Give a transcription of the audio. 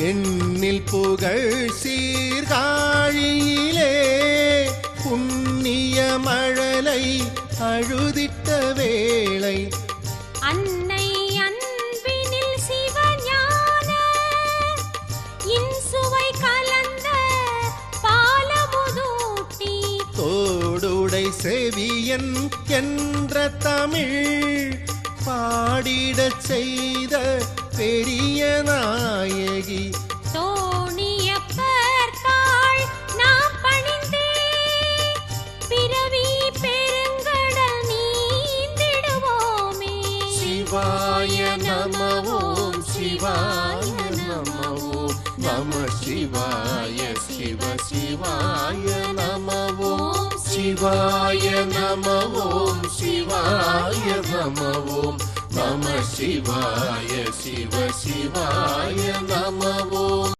எண்ணில் புகழ் சீர்காழியிலே புண்ணிய மழலை அழுதிட்ட வேளை அன்னை அன்பினில் சிவஞான இன்சுவை கலந்த பாலமுதூட்டி தோடுடை செவியன் என்ற தமிழ் பாடிடச் செய்த பெரிய நாயகி தோணியப்பர் தாள் நாம் பணிந்தே பிறவி பெருங்கடல் நீந்திடுவோமே. சிவாய நம ஓம் சிவாய நம ஓம் நம சிவாய சிவ சிவாய நம ஓம் சிவாய நம ஓம் சிவாய நம ஓம் நம சிவாய சிவ சிவாய நம